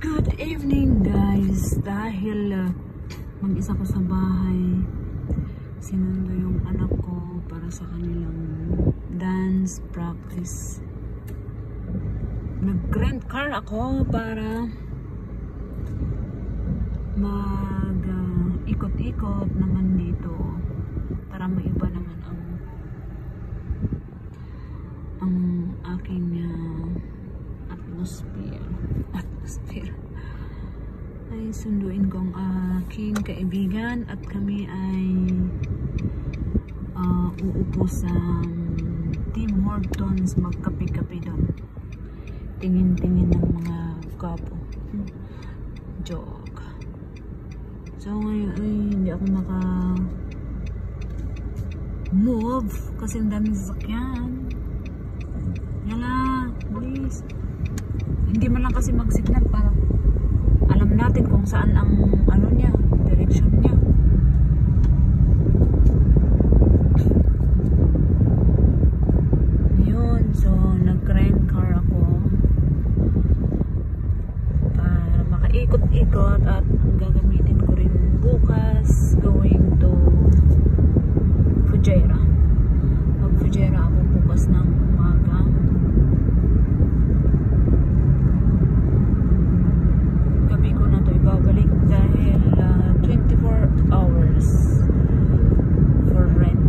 Good evening guys. Dahil mag-isa ko sa bahay, sinundo yung anak ko para sa kanilang dance practice. Nag-rent car ako para mag-ikot-ikot naman dito para maiba naman ang aking atmosphere. Ay sunduin ko ang aking kaibigan at kami ay uupo sa Tim Hortons, magkape-kape doon. Tingin-tingin ng mga kapo. Joke. So ngayon ay hindi ako move kasi ang daming sasakyan. Yala, please. Hindi man lang kasi mag-signal para alam natin kung saan ang ano niya, direction niya. Yun, so nag-rent car ako para makaikot-ikot at gagamitin ko rin bukas going to Fujairah. Mag-Fujairah ako bukas ng umaga. Babalik dahil 24 hours for rent.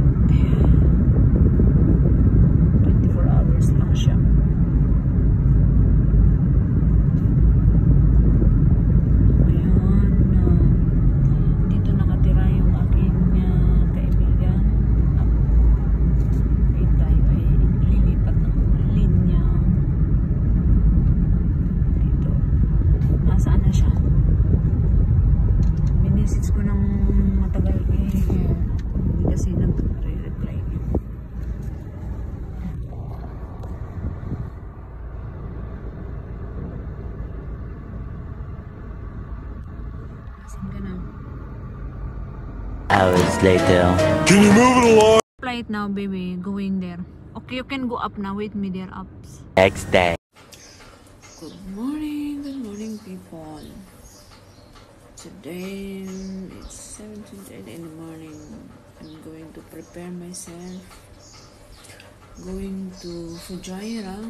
24 hours lang siya. Ngayon, dito nakatira yung aking kaibigan. At tayo ay lilipat ng linya. Dito. Nasaan na siya? Message ko ng matagal hindi kasi nag-reply. Asan ka na? Hours later. Can you move it along? Flight now, baby. Going there. Okay, you can go up now. Wait me there, ups. Next day. Good morning, people. Today it's 7:30 in the morning. I'm going to prepare myself. Going to Fujairah.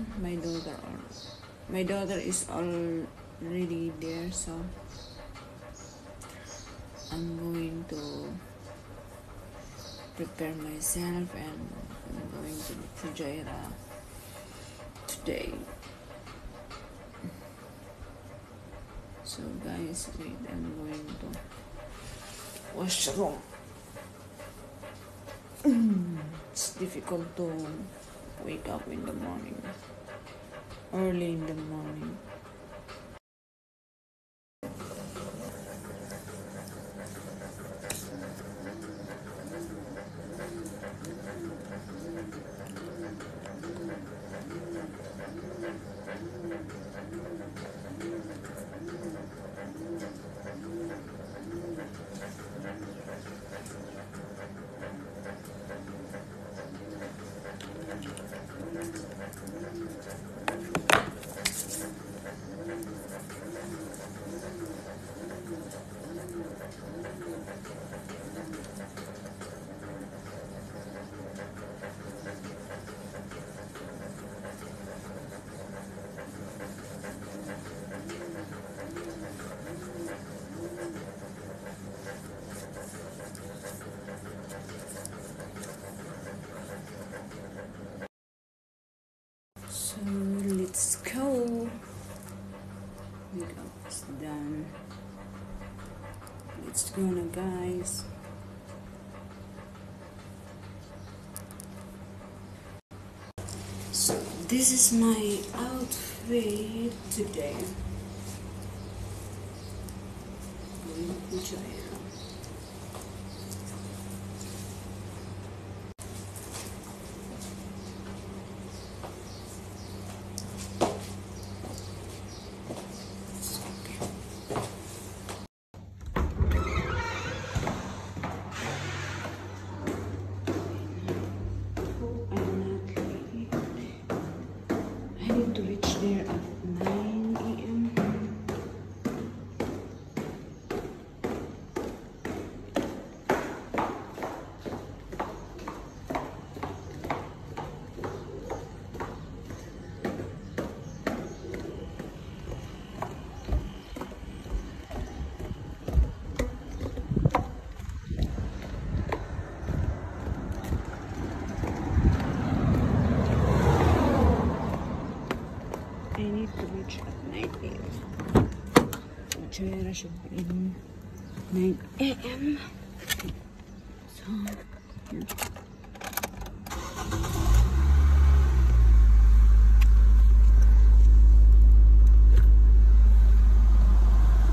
My daughter is already there, so I'm going to prepare myself and I'm going to Fujairah today. So guys, wait, I'm going to washroom. It's difficult to wake up in the morning, early in the morning. So let's go. Makeup is done. Let's go na, guys. So this is my outfit today. Going to China. I need to reach there at 9 AM. chair should be in 9 a.m. So, yeah.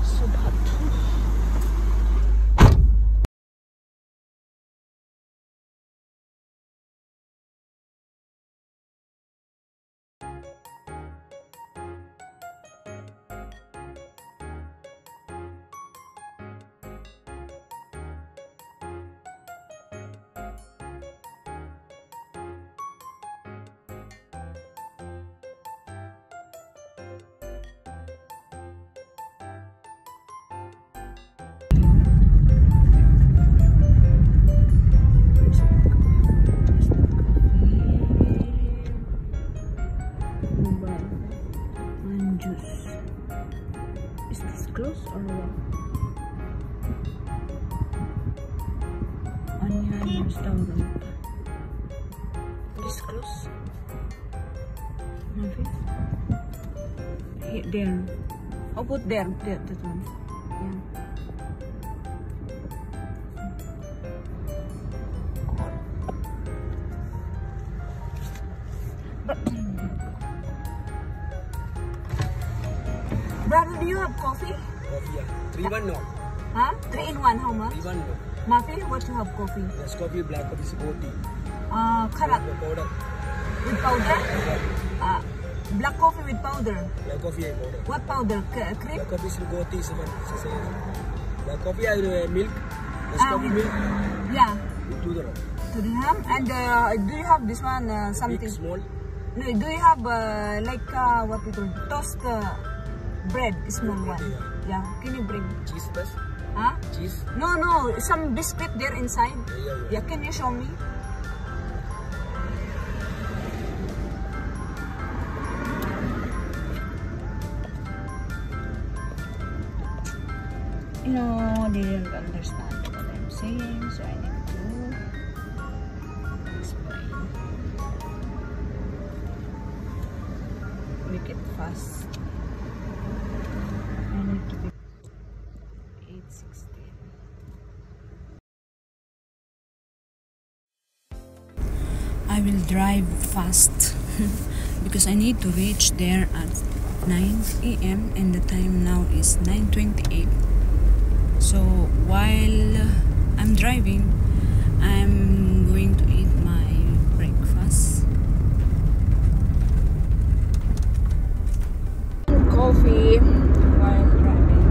So hot. Is this close or what? Onion restaurant. This close? Maybe? Here, there. Oh, put there. That one. Yeah. Brother, do you have coffee? Coffee, yeah. 3-1 no. Huh? 3 in 1, how much? 3-1 no. Mafi, what you have coffee? Yes, coffee, black coffee, gold tea. Karak. Powder. With powder? Black coffee with powder. Black coffee and powder. What powder? Cream? Black coffee is gold tea. Black coffee and milk. Nescafe milk. Yeah. 2 dirham. 2 dirham. And do you have this one something? Big, small. No, do you have like what we call toast bread, small one? Yeah. Can you bring? Cheese plus? Huh? Cheese? No, some biscuit there inside. Yeah, can you show me? No, they didn't understand what I'm saying, so I need to explain. Make it fast. I need to be 8:16. I will drive fast because I need to reach there at 9 a.m. and the time now is 9:28. So while I'm driving, I'm going to eat my breakfast. Coffee while driving.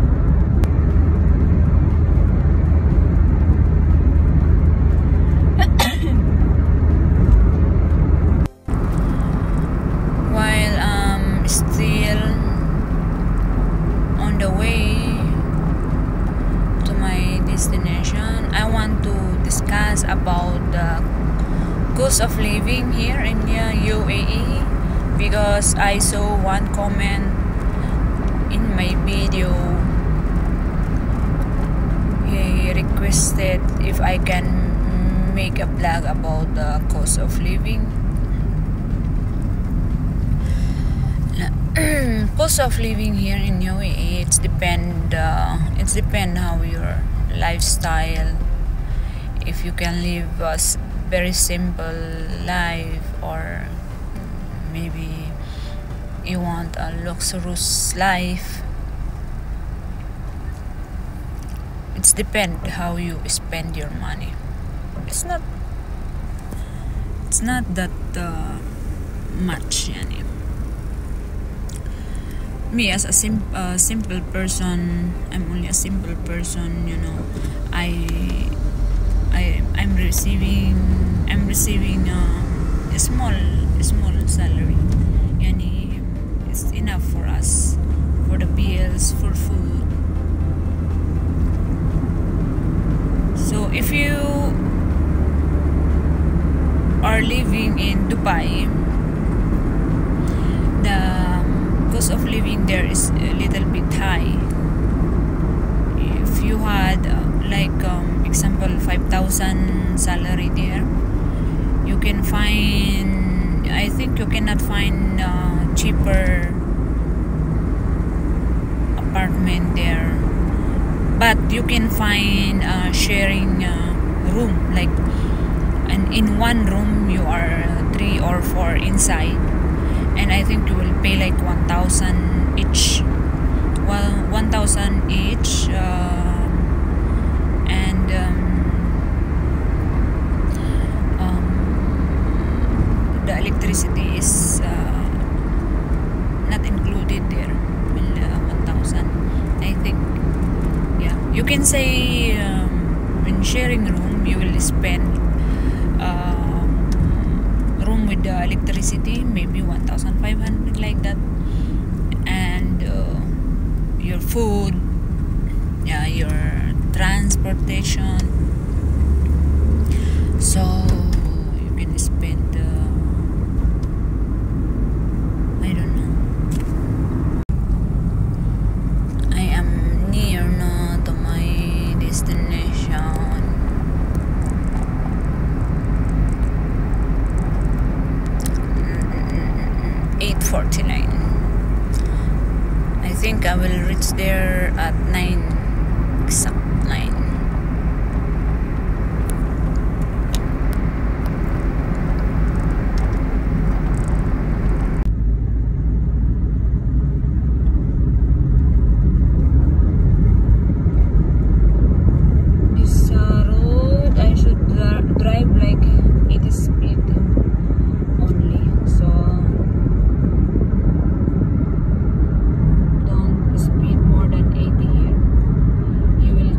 While I'm still on the way to my destination, I want to discuss about the cost of living here in the UAE, because I saw one comment in my video. He requested if I can make a vlog about the cost of living. Cost of living here in UAE, it's depend how your lifestyle, if you can live a very simple life, or maybe you want a luxurious life. It's depend how you spend your money. It's not that much, yani. Me as a simple person, I'm only a simple person, you know. I'm receiving a small salary. Yani it's enough for us, for the bills, for food. So if you are living in Dubai, the cost of living there is a little bit high. If you had example 5,000 salary there, you can find, I think you cannot find cheaper apartment there but you can find sharing room, like, and in one room you are 3 or 4 inside, and I think you will pay like 1,000 each. Well, 1,000 each, and the electricity is not included there. 1,000, I think. Yeah, you can say when sharing room you will spend room with the electricity maybe 1,500, like that, and your food, yeah, your transportation, so you can spend I don't know. I am near now to my destination. 8:49. I think I will reach there at 9, exact 9. This road I should drive like 80 speed only, so don't speed more than 80 here. You will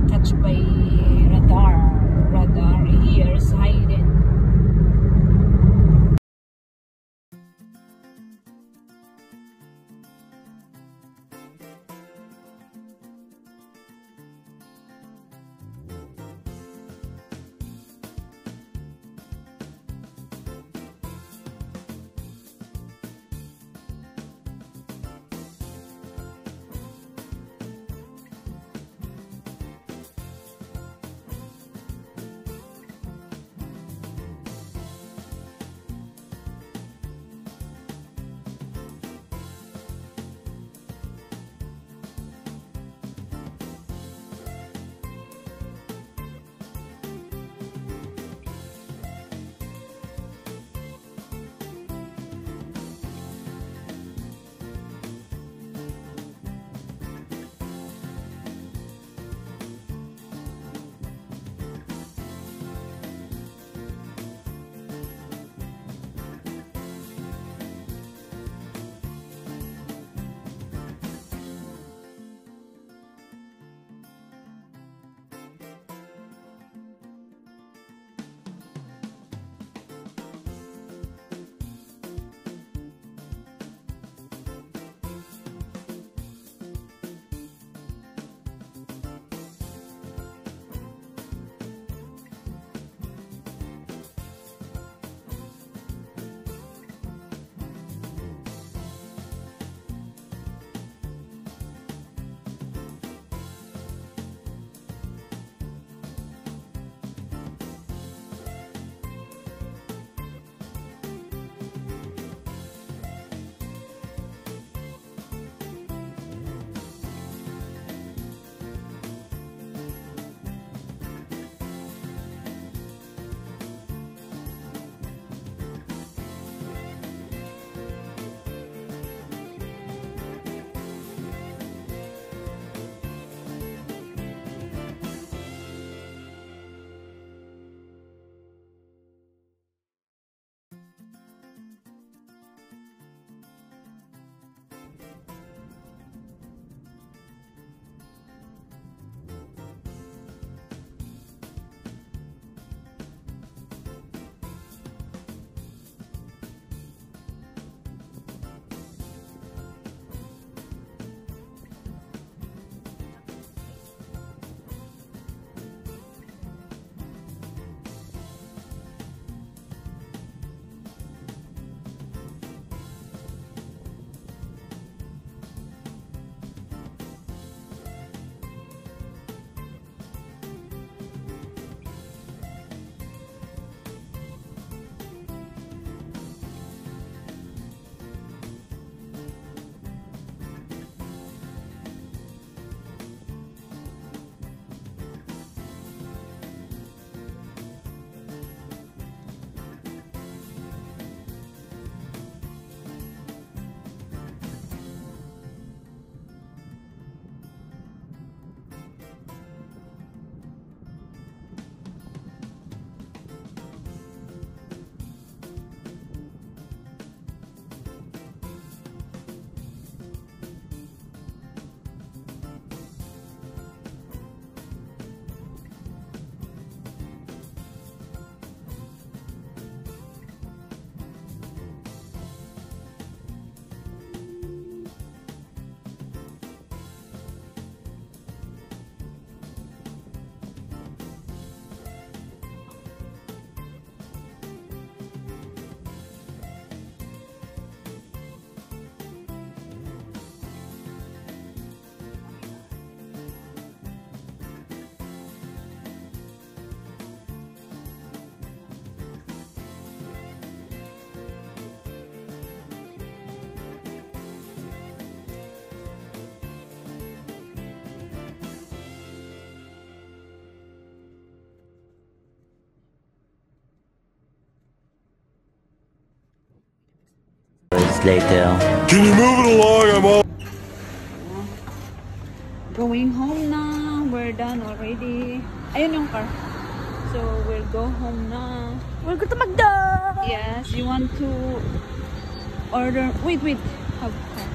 later. Can you move it along? I'm all. Going home na. We're done already. Ayun yung car. So, we'll go home na. We'll go to McDo! Yes, you want to order? Wait. Have car.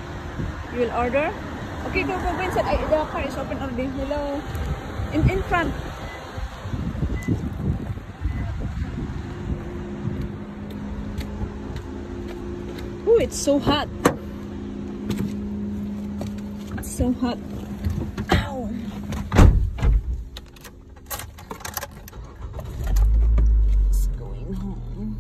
You will order? Okay, go inside. The car is open already. Hello. In front. Oh, it's so hot. It's so hot. Ow. It's going home.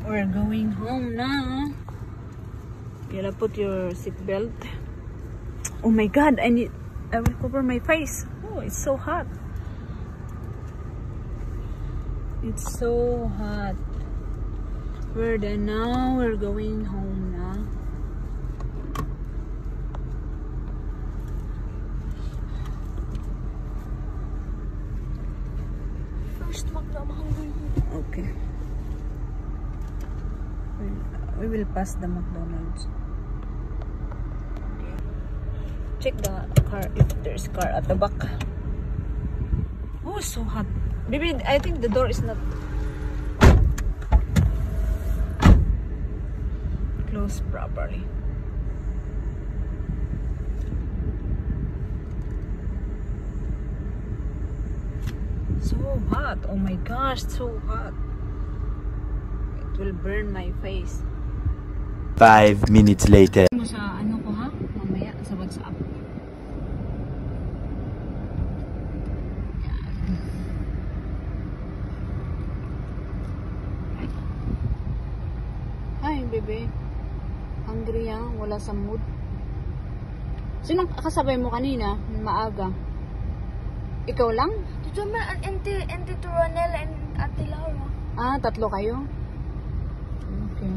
We're going home now. You gotta put your seatbelt. Oh my god, I will cover my face. Oh, it's so hot. It's so hot. We're done now. We're going home now. First McDo, I'm hungry. Okay. We will pass the McDonald's. Check the car if there's car at the back. Oh, it's so hot. Baby, I think the door is not closed properly. So hot. Oh my gosh, so hot. It will burn my face. 5 minutes later. Mo sa ano ko ha? Mamaya sa WhatsApp. Hi, bebe. Hungry ya? Wala sa mood. Sino kasabay mo kanina? Maaga. Ikaw lang? Dito man, Auntie Ronel and Ate Laura. Ah, tatlo kayo? Okay.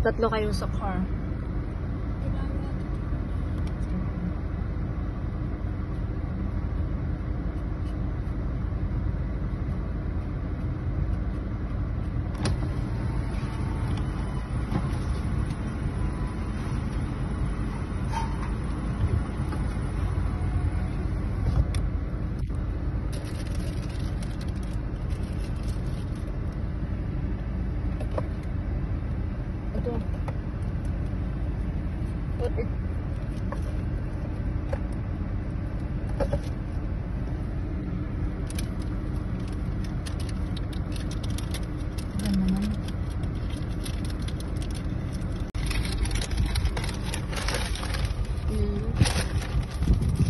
Tatlo kayo sa car. Ito. Put it. Yan naman.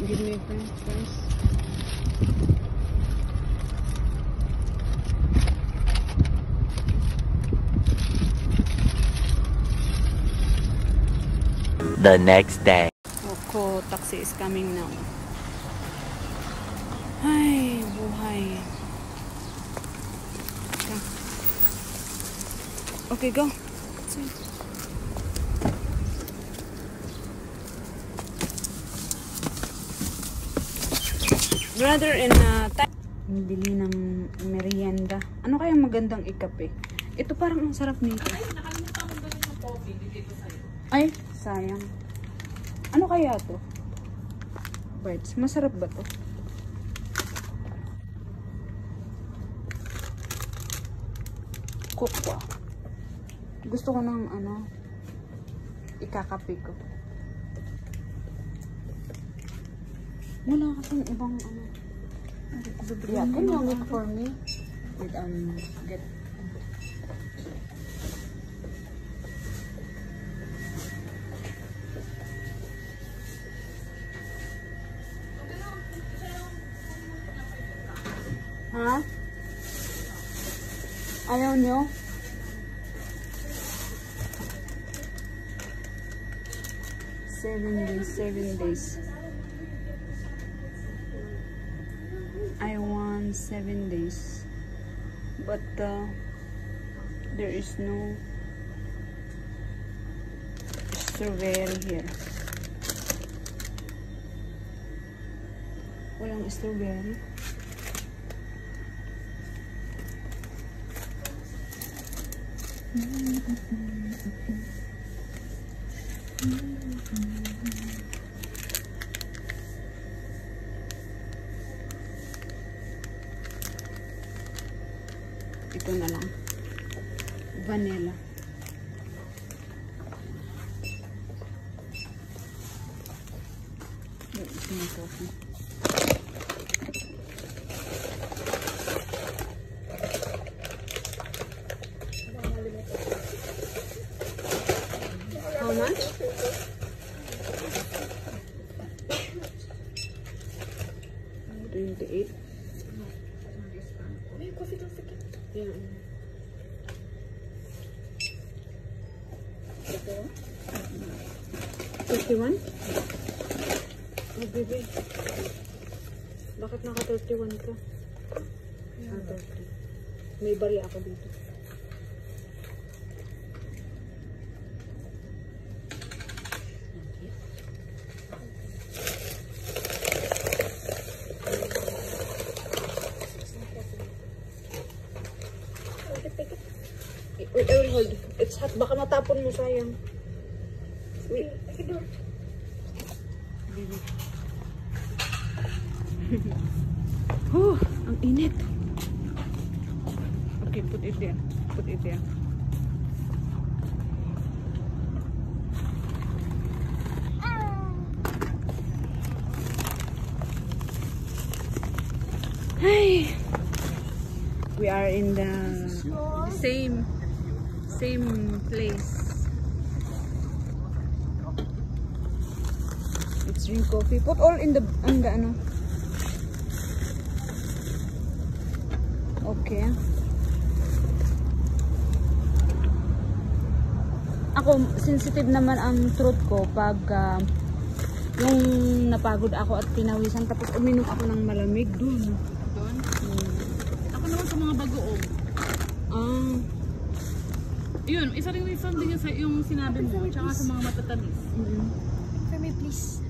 Give me french fries. The next day. Oko, taxi is coming now. Ay, buhay. Okay, go. Brother, in bili ng merienda. Ano kaya magandang ikape? Ito parang ang sarap nito. Ay, nakalimutan ko ba ng coffee? Dito sa'yo. Ay, sayang. Ano kaya to? Bites. Masarap ba to? Kukwa. Gusto ko ng ano, ikakape ko. Wala kasing ibang ano. Yeah, can you make for me? With get. Ha? Ayaw nyo? Seven days. I want 7 days. But there is no strawberry here. Walang strawberry. Ito na lang. Vanilla. Ito na coffee. How much? $28. Yeah. 31? Oh, baby. Bakit naka 31 ka? Ah, 30. May bari ako dito. Wait, I will hold. It's hot. Baka matapon mo, sayang. Wait. Oh, ang init. Okay, put it there. Put it there. Hey, we are in the same place. Let's drink coffee. Put all in the ano. Okay. Ako, sensitive naman ang throat ko pag yung napagod ako at pinawisan tapos uminom ako ng malamig doon. Doon? Ako naman sa mga bagoong. Yun, isa rin reason din yun sa yung sinabi mo, tsaka sa mga matatamis. For me, please.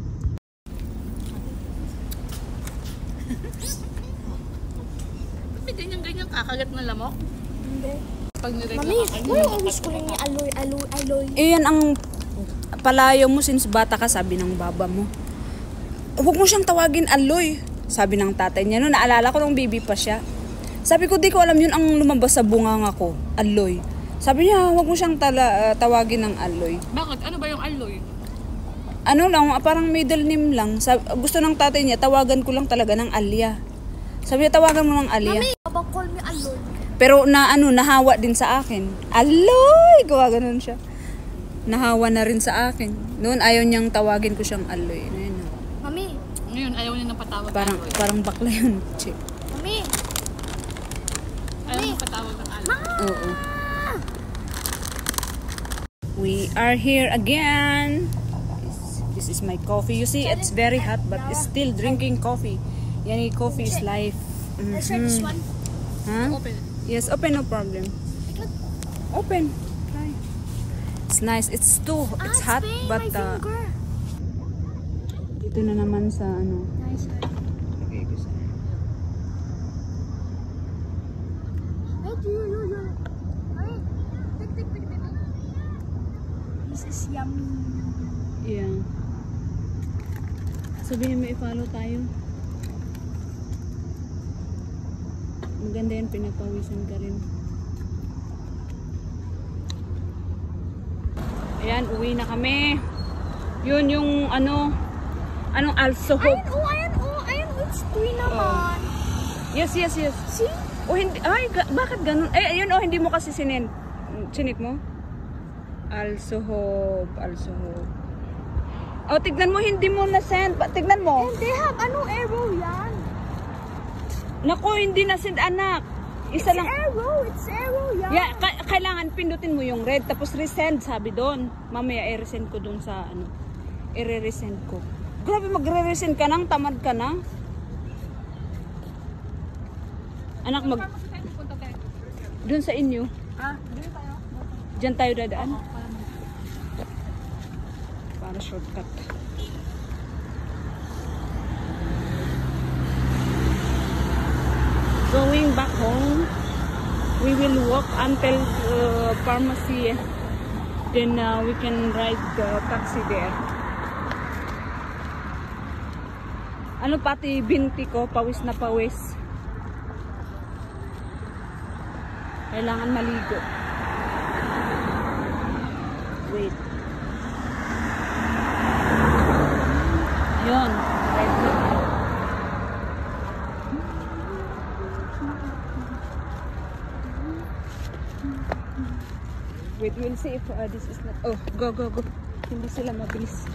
Ba't ganyan-ganyan kakagat ng lamok? Hindi. Pag niregla Mami, ka, why you always calling me aloy? Iyan ang palayo mo since bata ka, sabi ng baba mo. Huwag mo siyang tawagin aloy, sabi ng tatay niya. No, naalala ko nung baby pa siya. Sabi ko, di ko alam yun ang lumabas sa bunganga ko, aloy. Sabi niya, huwag mo siyang tawagin ng aloy. Bakit? Ano ba yung aloy? Ano lang, parang middle name lang. Gusto ng tatay niya, tawagan ko lang talaga ng Alia. Sabi niya, tawagan mo ng Alia. Mami, Papa call me aloy. Pero nahawa din sa akin. Aloy! Gawa ganun siya. Nahawa na rin sa akin. Noon ayaw niyang tawagin ko siyang aloy. Ayun. Mami, Ngayon, ayaw niya ng patawag Parang, ng aloy. parang bakla yun. Chick. Mami, Ayaw ng patawag ng aloy. Oo. We are here again. This is my coffee. You see, it's very hot, but it's still drinking coffee. Yani, coffee is life. let's try this one. Huh? Open it. Yes, open, no problem. Open. Try. It's nice. It's hot, Spain, but my finger. dito na naman sa ano. Nice. Wait, you. Wait, take. This is yummy. Yeah. Sabihin mo i-follow tayo. Maganda yan, pinapawisan ka rin. Ayan, uwi na kami. Yun yung anong also hope. Ayan, it's 3 naman. Yes. See? O hindi, bakit ganun? Ayun, hindi mo kasi sinit mo? Also hope. O, tignan mo, hindi mo na-send. Tignan mo. And they have arrow yan. Naku, hindi na-send, anak. Isa lang. It's arrow yan. Yeah, kailangan pindutin mo yung red tapos resend, sabi doon. Mamaya i-resend ko doon sa ano. I-resend ko. Grabe, magre-resend ka nang, tamad ka na. Anak, doon sa inyo. Diyan tayo dadaan. Para shortcut. going back home. We will walk until pharmacy. Then we can ride the taxi there. Ano pati binti ko, pawis na pawis. Kailangan maligo. Wait. Yun. Right na. Wait, we'll see if this is not... Oh, go, go, go. Hindi sila mabilis.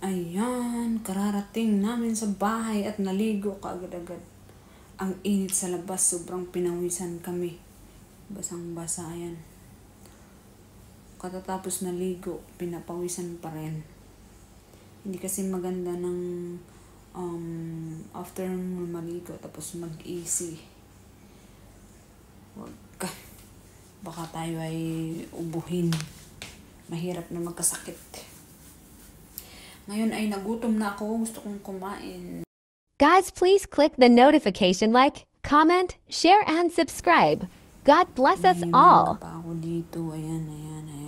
Ayan, kararating namin sa bahay at naligo kaagad-agad. Ang init sa labas, sobrang pinawisan kami. Basang-basa, ayan. Katatapos naligo, pinapawisan pa rin. Hindi kasi maganda ng after maligo, tapos mag-easy. Wag ka. Baka tayo ay ubuhin. Mahirap na magkasakit. Ngayon ay nagutom na ako. Gusto kong kumain. Guys, please click the notification like, comment, share, and subscribe. God bless us all. Pa ako dito. Ayan, ayan, ayan.